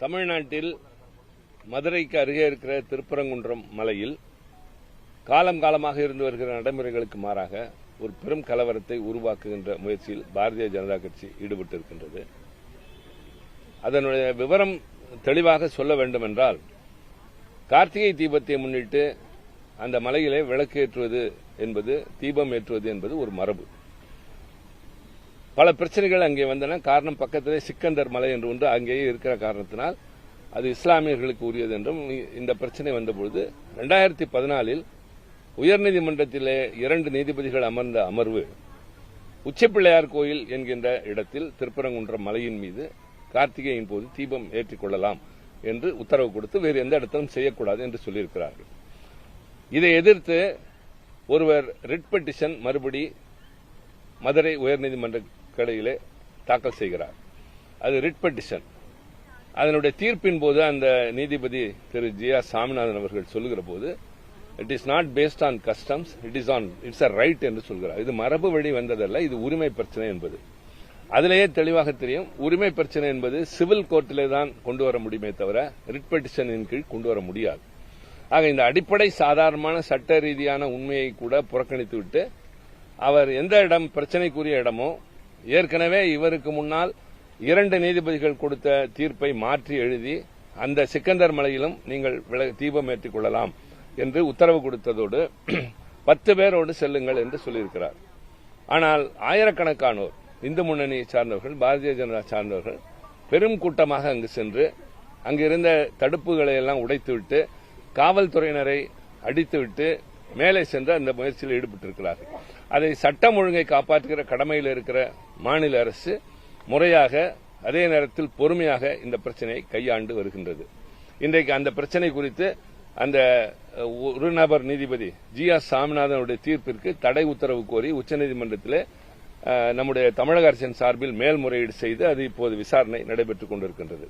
தமிழ்நாட்டில் மதுரைக்கு அருகே இருக்கிற திருப்பரங்குன்றம் மலையில் காலம் காலமாக இருந்து வருகிற நடைமுறைகளுக்கு மாறாக ஒரு பெரும் கலவரத்தை உருவாக்குகின்ற முயற்சியில் பாரதிய ஜனதா கட்சி ஈடுபட்டிருக்கின்றது. அதனுடைய விவரம் தெளிவாக சொல்ல வேண்டும் என்றால், கார்த்திகை தீபத்தை முன்னிட்டு அந்த மலையிலே விளக்கு ஏற்றுவது என்பது, தீபம் ஏற்றுவது என்பது ஒரு மரபு. பல பிரச்சனைகள் அங்கே வந்தன. காரணம், பக்கத்திலே சிக்கந்தர் மலை என்று ஒன்று அங்கேயே இருக்கிற காரணத்தினால் அது இஸ்லாமியர்களுக்கு உரியது என்றும் இந்த பிரச்சனை வந்தபொழுது 2014 உயர்நீதிமன்றத்திலே 2 நீதிபதிகள் அமர்ந்த அமர்வு உச்சிப்பிள்ளையார் கோயில் என்கின்ற இடத்தில் திருப்பரங்குன்றம் மலையின் மீது கார்த்திகையின் போது தீபம் ஏற்றிக் கொள்ளலாம் என்று உத்தரவு கொடுத்து வேறு எந்த இடத்திலும் செய்யக்கூடாது என்று சொல்லியிருக்கிறார்கள். இதை எதிர்த்து ஒருவர் ரிட் பெட்டிஷன் மறுபடி மதுரை உயர்நீதிமன்ற கிளையிலே தாக்கல் செய்கிறார். அது ரிட் பெட்டிஷன். அதனுடைய தீர்ப்பின் போது அந்த நீதிபதி திரு ஜியா சாமிநாதன் அவர்கள் சொல்லுகிற போது, it is not based on customs, it's a right என்று சொல்கிறார். இது மரபு வழி வந்ததல்ல, இது உரிமை பிரச்சனை என்பது அதிலேயே தெளிவாக தெரியும். உரிமை பிரச்சனை என்பது சிவில் கோர்ட்டிலே தான் கொண்டு வர முடியுமே தவிர ரிட் பெட்டிஷனின் கீழ் கொண்டு வர முடியாது. ஆக இந்த அடிப்படை சாதாரணமான சட்ட ரீதியான உண்மையை கூட புறக்கணித்துவிட்டு அவர் எந்த இடம் பிரச்சனைக்குரிய இடமோ, ஏற்கனவே இவருக்கு முன்னால் 2 நீதிபதிகள் கொடுத்த தீர்ப்பை மாற்றி எழுதி அந்த சிக்கந்தர் மலையிலும் நீங்கள் தீபம் ஏற்றிக் கொள்ளலாம் என்று உத்தரவு கொடுத்ததோடு 10 பேரோடு செல்லுங்கள் என்று சொல்லியிருக்கிறார். ஆனால் ஆயிரக்கணக்கானோர், இந்து முன்னணியை சார்ந்தவர்கள், பாரதிய ஜனதா சார்ந்தவர்கள் பெரும் கூட்டமாக அங்கு சென்று அங்கிருந்த தடுப்புகளை எல்லாம் உடைத்துவிட்டு காவல்துறையினரை அடித்துவிட்டு மேலே சென்று அந்த முயற்சியில் ஈடுபட்டிருக்கிறார்கள். அதை சட்டம் ஒழுங்கை காப்பாற்றுகிற கடமையில் இருக்கிற மாநில அரசு முறையாக, அதே நேரத்தில் பொறுமையாக இந்த பிரச்சனையை கையாண்டு வருகின்றது. இன்றைக்கு அந்த பிரச்சனை குறித்து அந்த ஒரு நபர் நீதிபதி ஜியா சாமிநாதனுடைய தீர்ப்பிற்கு தடை உத்தரவு கோரி உச்சநீதிமன்றத்தில் நம்முடைய தமிழக அரசின் சார்பில் மேல்முறையீடு செய்து அது இப்போது விசாரணை நடைபெற்றுக் கொண்டிருக்கின்றது.